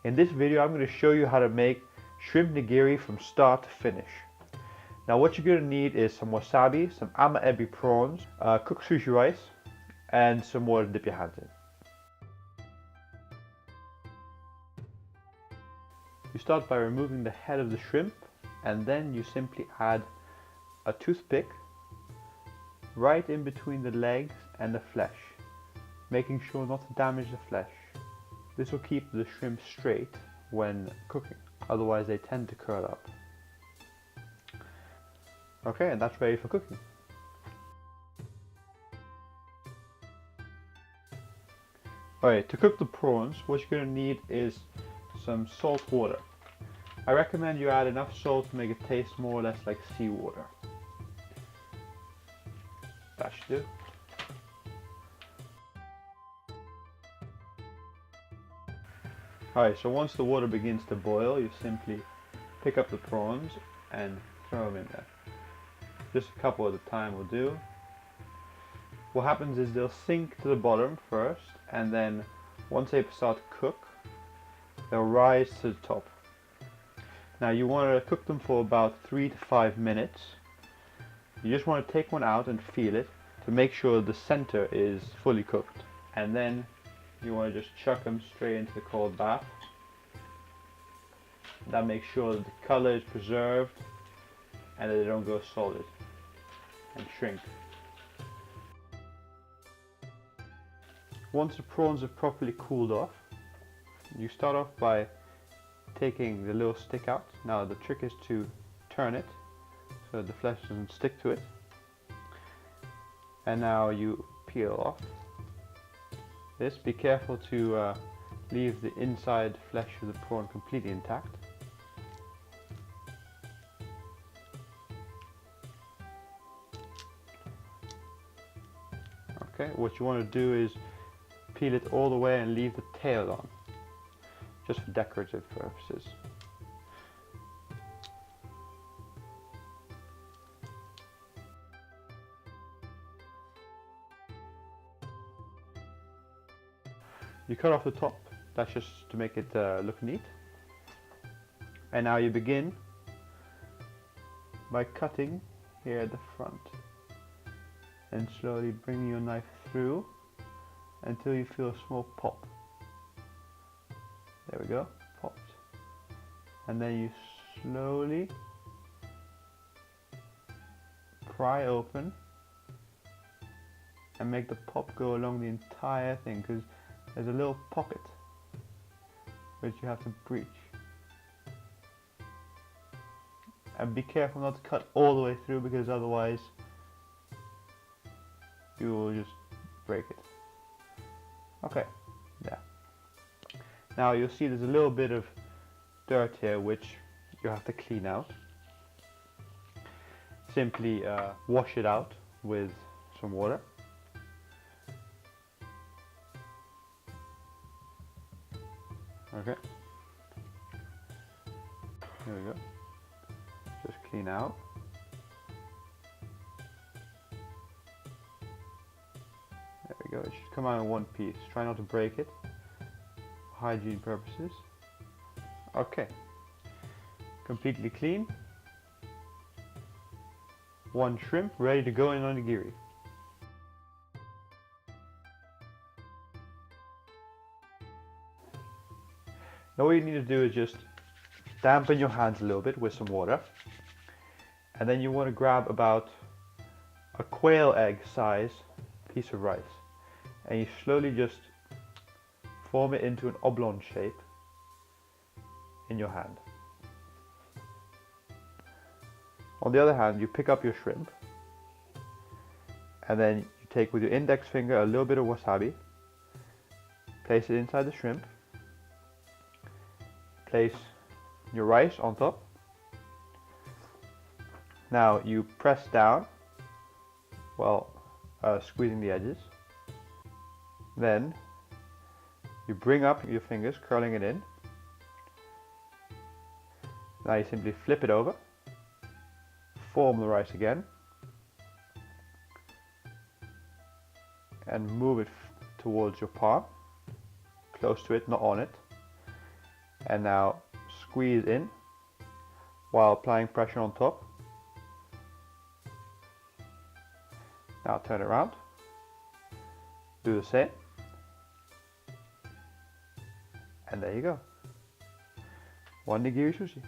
In this video I'm going to show you how to make shrimp nigiri from start to finish. Now what you're going to need is some wasabi, some ama ebi prawns, cooked sushi rice, and some water to dip your hands in. You start by removing the head of the shrimp, and then you simply add a toothpick right in between the legs and the flesh, making sure not to damage the flesh. This will keep the shrimp straight when cooking, otherwise they tend to curl up. Okay, and that's ready for cooking. Alright, to cook the prawns, what you're going to need is some salt water. I recommend you add enough salt to make it taste more or less like seawater. That should do. Alright, so once the water begins to boil, you simply pick up the prawns and throw them in there. Just a couple at a time will do. What happens is they'll sink to the bottom first, and then once they start to cook, they'll rise to the top. Now you want to cook them for about 3 to 5 minutes. You just want to take one out and feel it to make sure the center is fully cooked, and then you want to just chuck them straight into the cold bath. That makes sure that the color is preserved and that they don't go solid and shrink. Once the prawns have properly cooled off, you start off by taking the little stick out. Now the trick is to turn it so the flesh doesn't stick to it. And now you peel off this. Be careful to leave the inside flesh of the prawn completely intact. Okay, what you want to do is peel it all the way and leave the tail on, just for decorative purposes. You cut off the top, that's just to make it look neat. And now you begin by cutting here at the front and slowly bringing your knife through until you feel a small pop. There we go, popped. And then you slowly pry open and make the pop go along the entire thing, because there's a little pocket which you have to breach. And be careful not to cut all the way through, because otherwise you will just break it. Okay, yeah. Now you'll see there's a little bit of dirt here which you have to clean out. Simply wash it out with some water. Okay, here we go. Just clean out. There we go, it should come out in one piece. Try not to break it, for hygiene purposes. Okay, completely clean. One shrimp ready to go in on nigiri. Now what you need to do is just dampen your hands a little bit with some water, and then you want to grab about a quail egg size piece of rice, and you slowly just form it into an oblong shape in your hand. On the other hand, you pick up your shrimp, and then you take with your index finger a little bit of wasabi, place it inside the shrimp, place your rice on top. Now you press down while squeezing the edges. Then you bring up your fingers, curling it in. Now you simply flip it over, form the rice again, and move it towards your palm, close to it, not on it. And now squeeze in while applying pressure on top. Now turn it around. Do the same. And there you go. One nigiri sushi.